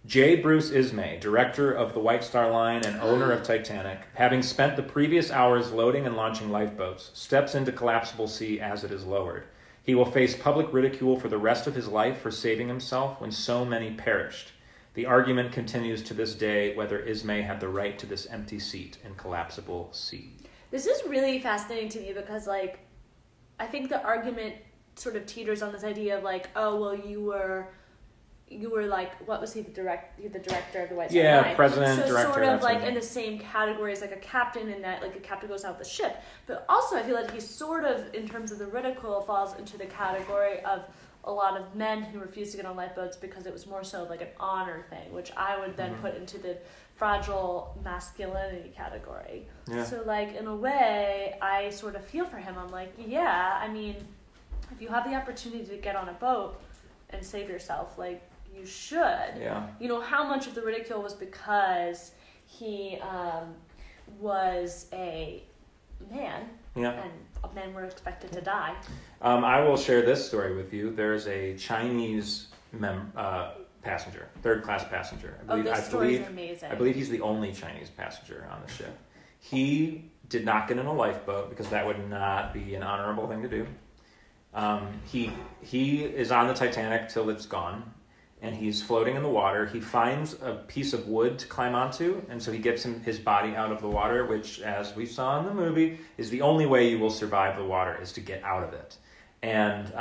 J. Bruce Ismay, director of the White Star Line and owner of Titanic, having spent the previous hours loading and launching lifeboats, steps into collapsible C as it is lowered. He will face public ridicule for the rest of his life for saving himself when so many perished. The argument continues to this day whether Ismay had the right to this empty seat in collapsible C. This is really fascinating to me because, I think the argument sort of teeters on this idea of you were what was he, the director of the White Star Line? Yeah, president, so director. So sort of in the same category as a captain in that a captain goes out with the ship. But also I feel like he sort of, in terms of the ridicule, falls into the category of a lot of men who refused to get on lifeboats because it was more so like an honor thing, which I would then put into the fragile masculinity category. Yeah. So like in a way, I sort of feel for him. I'm like, yeah, I mean, if you have the opportunity to get on a boat and save yourself, like you should. Yeah. You know, how much of the ridicule was because he was a man, and men were expected to die. I will share this story with you. There's a Chinese passenger, third-class passenger. This story is amazing. I believe he's the only Chinese passenger on the ship. He did not get in a lifeboat because that would not be an honorable thing to do. He is on the Titanic till it's gone, and he's floating in the water. He finds a piece of wood to climb onto, and so he gets his body out of the water, which, as we saw in the movie, is the only way you will survive the water, is to get out of it. And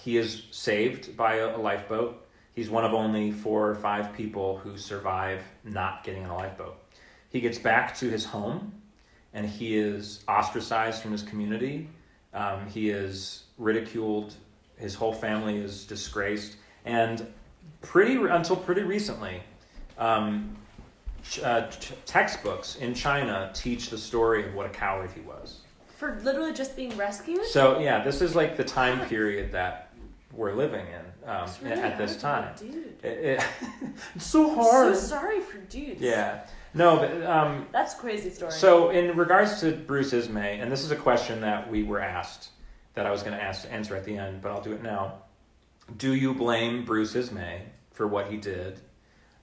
he is saved by a lifeboat. He's one of only 4 or 5 people who survive not getting in a lifeboat. He gets back to his home, and he is ostracized from his community. He is ridiculed. His whole family is disgraced. And until pretty recently, textbooks in China teach the story of what a coward he was. For literally just being rescued? So, yeah, this is like the time period that we're living in at this time. Dude. It's so hard. I'm so sorry for dudes. Yeah. No, but... that's a crazy story. So, in regards to Bruce Ismay, and this is a question that we were asked, that I was going to answer at the end, but I'll do it now. Do you blame Bruce Ismay for what he did,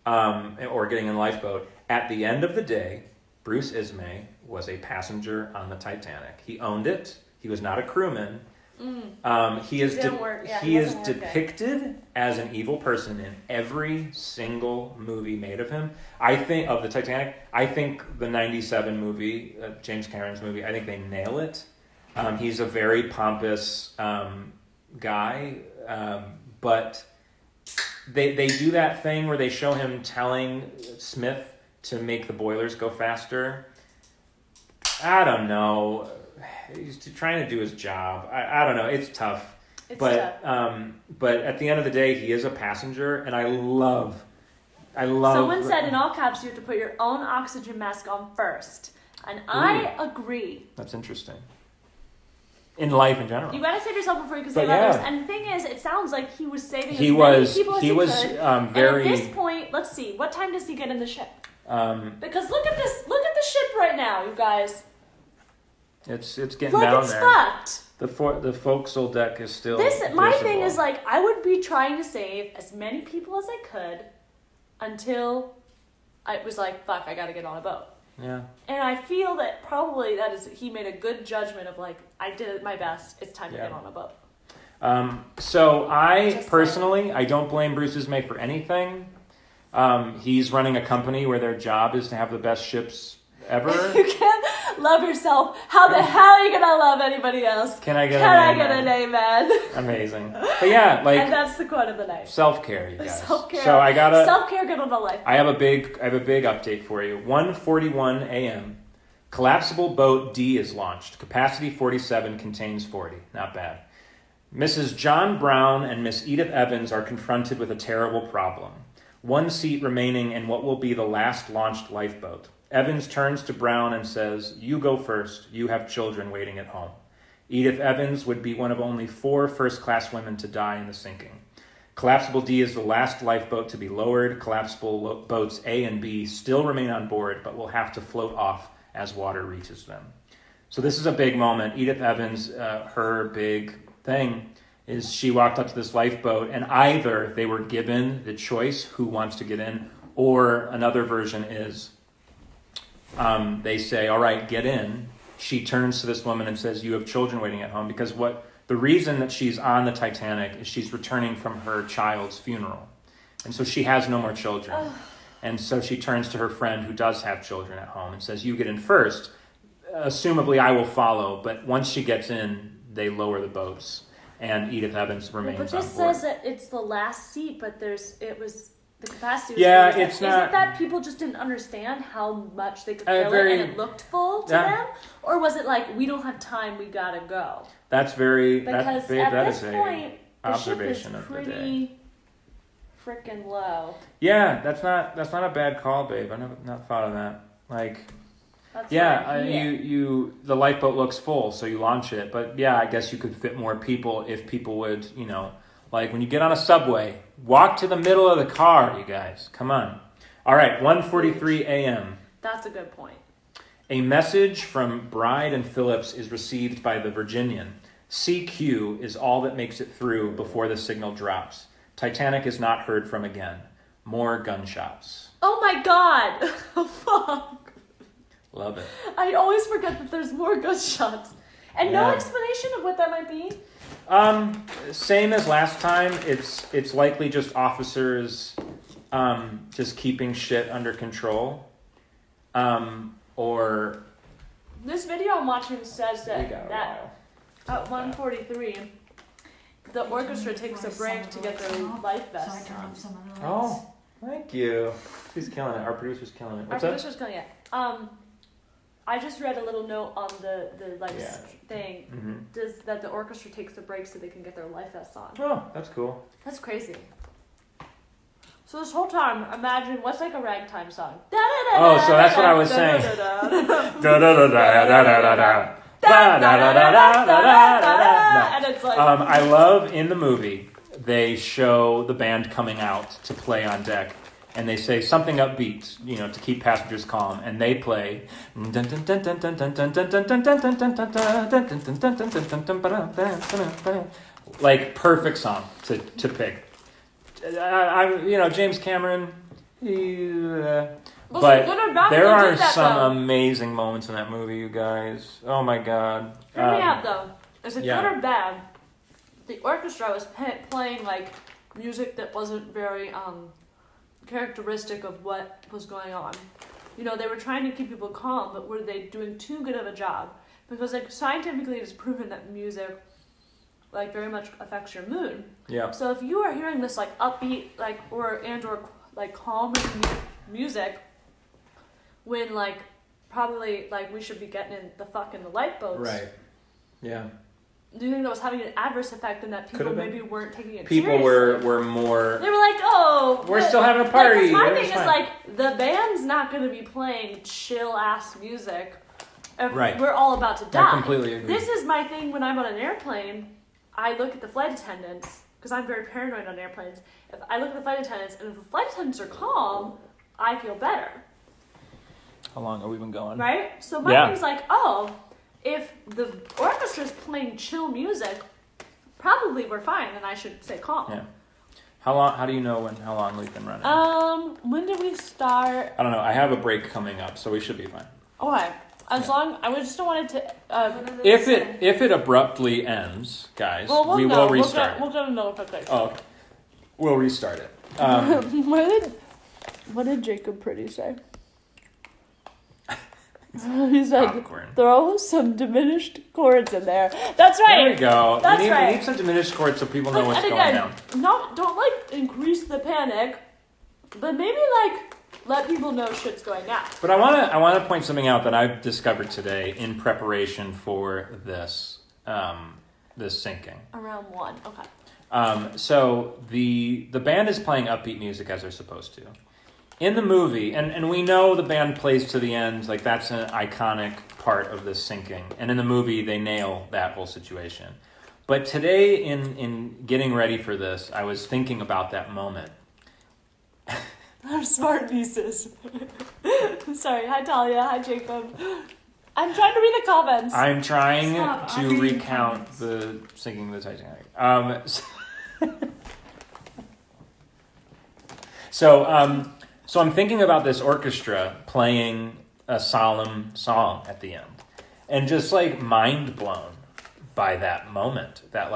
or getting in a lifeboat? At the end of the day, Bruce Ismay was a passenger on the Titanic. He owned it. He was not a crewman. He is depicted as an evil person in every single movie made of him. I think of the Titanic. I think the '97 movie, James Cameron's movie, I think they nail it. He's a very pompous guy, but they do that thing where they show him telling Smith to make the boilers go faster. I don't know. He's trying to do his job. I don't know. It's tough. But at the end of the day, he is a passenger, and I love. Someone said in all caps, you have to put your own oxygen mask on first, and I agree. That's interesting. In life in general, you gotta save yourself before you can save others. And the thing is, it sounds like he was saving as many people as he could. Very. And at this point, let's see. What time does he get in the ship? Because look at this. Look at the ship right now, you guys. It's getting down there. Fucked. The forecastle deck is still. My thing is like I would be trying to save as many people as I could until I was like, fuck, I gotta get on a boat. Yeah. And I feel that probably he made a good judgment of like, I did my best. It's time to get on a boat. So I personally, I don't blame Bruce Ismay for anything. He's running a company where their job is to have the best ships ever. You can't love yourself. How the hell are you gonna love anybody else? Can I get an amen? Amazing. But yeah, like, and that's the quote of the night. Self-care, you guys. Self-care. So I gotta self-care, good on the life. I have a big update for you. 1:41 a.m. Collapsible boat D is launched. Capacity 47, contains 40. Not bad. Mrs. John Brown and Miss Edith Evans are confronted with a terrible problem. One seat remaining in what will be the last launched lifeboat. Evans turns to Brown and says, "You go first. You have children waiting at home." Edith Evans would be one of only 4 first-class women to die in the sinking. Collapsible D is the last lifeboat to be lowered. Collapsible boats A and B still remain on board, but will have to float off as water reaches them. So this is a big moment. Edith Evans, her big thing is she walked up to this lifeboat, and either they were given the choice who wants to get in, or another version is they say, all right, get in. She turns to this woman and says, you have children waiting at home, because the reason that she's on the Titanic is she's returning from her child's funeral. And so she has no more children. And so she turns to her friend who does have children at home and says, you get in first. Assumably, I will follow. But once she gets in, they lower the boats. And Edith Evans remains on board. But this says that it's the last seat, but the capacity was not. Isn't that people just didn't understand how much they could fill it and it looked full to them? Or was it like, we don't have time, we gotta go? That's very... Because at this point, observation of the day. Pretty freaking low. Yeah, that's not a bad call, babe. I never not thought of that. Like, That's the lifeboat looks full, so you launch it. But yeah, I guess you could fit more people if people would, like when you get on a subway, walk to the middle of the car, you guys. Come on. All right, 1:43 a.m. That's a good point. A message from Bride and Phillips is received by the Virginian. CQ is all that makes it through before the signal drops. Titanic is not heard from again. More gunshots. Oh my god! Fuck. Love it. I always forget that there's more gunshots. And no explanation of what that might be? Same as last time. It's likely just officers just keeping shit under control. Or this video I'm watching says that at 1:43 the orchestra takes a break to get their life vests on. Oh, thank you. She's killing it. Our producer's killing it. What's Our producer's killing it. I just read a little note on the thing. Mm-hmm. Does that the orchestra takes a break so they can get their life vests on. Oh, that's cool. That's crazy. So this whole time, imagine what's like a ragtime song. Oh, so that's what I was saying. And it's like I love in the movie they show the band coming out to play on deck, and they say something upbeat, to keep passengers calm, and they play like perfect song to pick. James Cameron, but there are some amazing moments in that movie, you guys. Oh my god. Hear me out though. Is it good or bad? The orchestra was playing like music that wasn't very characteristic of what was going on. They were trying to keep people calm, but were they doing too good of a job? Because like scientifically it's proven that music like very much affects your mood. Yeah. So if you are hearing this like upbeat or calming music when like probably like we should be getting in the lifeboats. Right. Yeah. Do you think that was having an adverse effect in that people maybe weren't taking it seriously? People were more... They were like, oh... We're still having a party. My thing is like, the band's not going to be playing chill-ass music if we're all about to die. I completely agree. This is my thing when I'm on an airplane. I look at the flight attendants, because I'm very paranoid on airplanes. If I look at the flight attendants, and if the flight attendants are calm, I feel better. How long are we been going? Right? So my thing's like, oh, if the orchestra's playing chill music, probably we're fine, and I should stay calm. Yeah. How do you know how long we've been running? When did we start? I don't know. I have a break coming up, so we should be fine. Okay. As long, I just don't want it to. If it abruptly ends, guys, we will restart. We'll get a notification. Oh, okay. We'll restart it. What did Jacob Pretty say? He said, popcorn. Throw some diminished chords in there. That's right. There we go. That's we right. need some diminished chords so people know what's going on. Don't increase the panic, but maybe let people know shit's going down. But I want to point something out that I've discovered today in preparation for this sinking. Around 1, okay. So the band is playing upbeat music as they're supposed to. In the movie, and we know the band plays to the end, like that's an iconic part of this sinking. And in the movie, they nail that whole situation. But today, in getting ready for this, I was thinking about that moment. Our smart nieces. Sorry, hi Talia, hi Jacob. I'm trying to read the comments. I'm trying to recount the sinking of the Titanic. So I'm thinking about this orchestra playing a solemn song at the end, and just mind blown by that moment that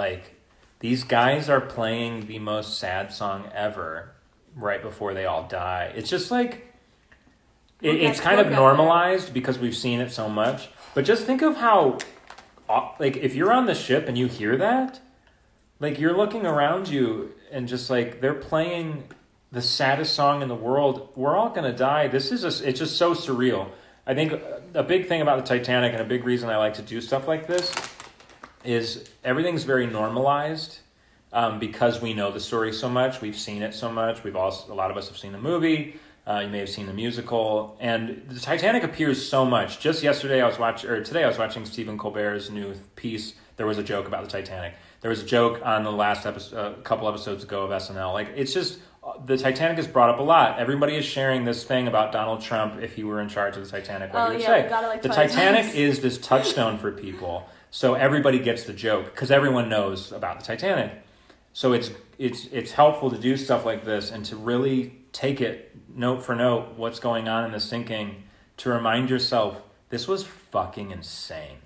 these guys are playing the most sad song ever right before they all die. It's just it's kind of normalized because we've seen it so much, but just think of how if you're on the ship and you hear that, you're looking around you and just they're playing the saddest song in the world. We're all going to die. It's just so surreal. I think a big thing about the Titanic and a big reason I like to do stuff like this is everything's very normalized. because we know the story so much. We've seen it so much. A lot of us have seen the movie. You may have seen the musical, and the Titanic appears so much. Just today I was watching Stephen Colbert's new piece. There was a joke about the Titanic. There was a joke on the last episode, a couple episodes ago of SNL. Like, it's just, the Titanic is brought up a lot. Everybody is sharing this thing about Donald Trump. If he were in charge of the Titanic, what he would say. The Titanic is this touchstone for people, so everybody gets the joke because everyone knows about the Titanic. So it's helpful to do stuff like this and to really take it note for note what's going on in the sinking, to remind yourself this was fucking insane.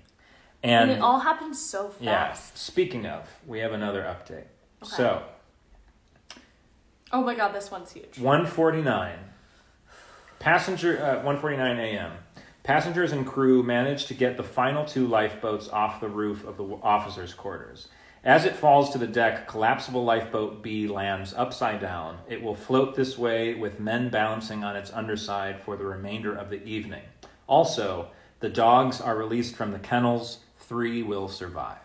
And it all happened so fast. Yeah. Speaking of, we have another update. Okay. So, oh my god, this one's huge. 1:49 a.m. Passengers and crew managed to get the final 2 lifeboats off the roof of the officers' quarters. As it falls to the deck, collapsible lifeboat B lands upside down. It will float this way with men balancing on its underside for the remainder of the evening. Also, the dogs are released from the kennels. 3 will survive.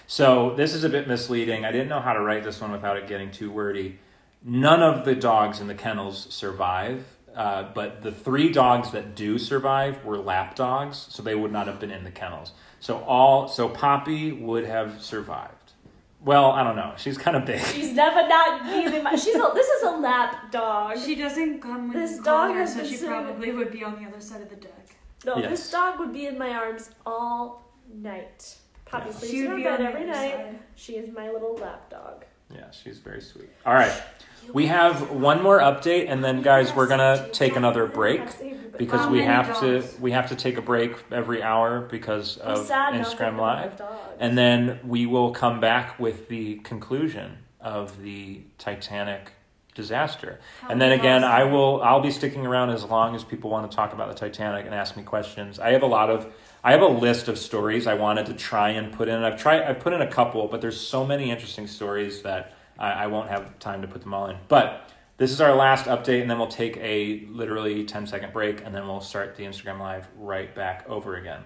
So this is a bit misleading. I didn't know how to write this one without it getting too wordy. None of the dogs in the kennels survive, but the 3 dogs that do survive were lap dogs, so they would not have been in the kennels. So Poppy would have survived. Well, I don't know. She's kind of big. She's never not leaving this is a lap dog. She doesn't come with this dog her, so she probably would be on the other side of the deck. No, yes. This dog would be in my arms all night. Poppy sleeps in her bed every night. Side. She is my little lap dog. Yeah, she's very sweet. All right. We have one more update, and then, guys, we're going to take another break because we have to take a break every hour because of Instagram Live. And then we will come back with the conclusion of the Titanic disaster. And then again, I'll be sticking around as long as people want to talk about the Titanic and ask me questions. I have a list of stories I wanted to try and put in. I've put in a couple, but there's so many interesting stories that I won't have time to put them all in. But this is our last update, and then we'll take a literally 10-second break, and then we'll start the Instagram Live right back over again.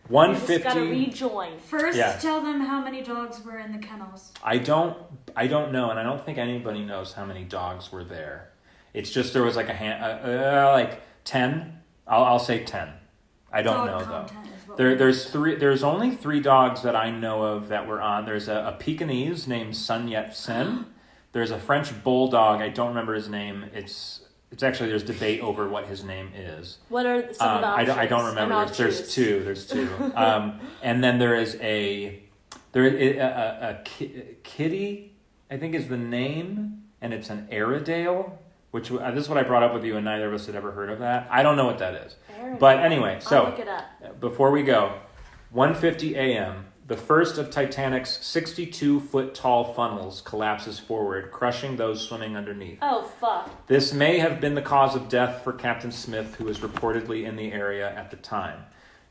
150. You just gotta rejoin. First, tell them how many dogs were in the kennels. I don't know, and I don't think anybody knows how many dogs were there. It's just there was like like 10. I'll say 10. I don't know though. There's only 3 dogs that I know of that were on. There's a Pekingese named Sun Yat-sen. There's a French bulldog. I don't remember his name. It's actually, there's debate over what his name is. What are some of the options? I don't remember. There's two. And then there is a kitty, I think is the name, and it's an Airedale, which this is what I brought up with you, and neither of us had ever heard of that. I don't know what that is. Airedale. But anyway, so I'll look it up. Before we go, 1:50 a.m., the first of Titanic's 62-foot-tall funnels collapses forward, crushing those swimming underneath. Oh, fuck. This may have been the cause of death for Captain Smith, who was reportedly in the area at the time.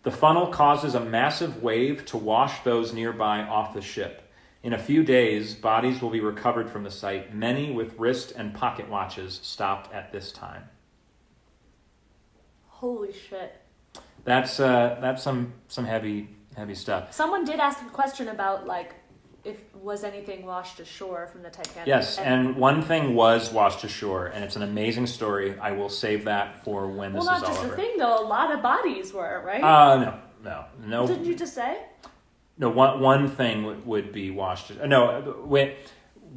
The funnel causes a massive wave to wash those nearby off the ship. In a few days, bodies will be recovered from the site, many with wrist and pocket watches stopped at this time. Holy shit. That's some heavy stuff. Someone did ask a question about, like, if was anything washed ashore from the Titanic. Yes, and one thing was washed ashore, and it's an amazing story. I will save that for when this is all over. Well, not just a thing, though. A lot of bodies were, right? No. Didn't you just say? No, one thing would be washed. No,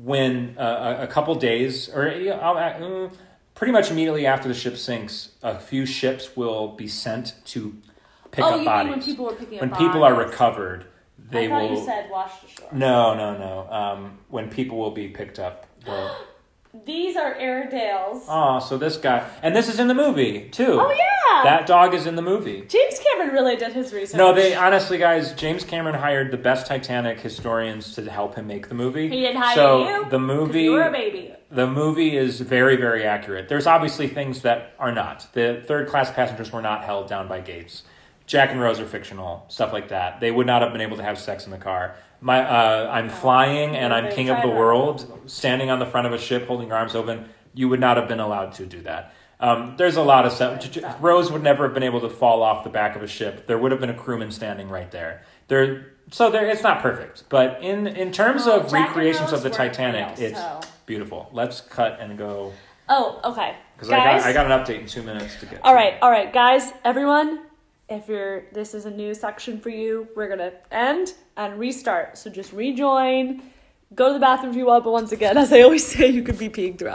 when a couple days, or pretty much immediately after the ship sinks, a few ships will be sent to pick up bodies. Mean when people were picking up bodies? When people are recovered, they will... I thought you said washed ashore. No. When people will be picked up. These are Airedales. Oh, so this guy... And this is in the movie, too. Oh, yeah! That dog is in the movie. James Cameron really did his research. No, honestly, guys, James Cameron hired the best Titanic historians to help him make the movie. He didn't hire you? The movie... You were a baby. The movie is very, very accurate. There's obviously things that are not. The third-class passengers were not held down by gates. Jack and Rose are fictional, stuff like that. They would not have been able to have sex in the car. I'm flying and I'm king of the world, standing on the front of a ship holding your arms open. You would not have been allowed to do that. There's a lot of stuff. Rose would never have been able to fall off the back of a ship. There would have been a crewman standing right there. So it's not perfect, but in terms of Jack and recreations Rose of the were Titanic, real, it's so. beautiful. Let's cut and go. Oh, okay. Because Guys, I got an update in 2 minutes to get. All right, guys, everyone. If this is a new section for you, we're gonna end and restart. So just rejoin. Go to the bathroom if you want, but once again, as I always say, you could be peeing throughout.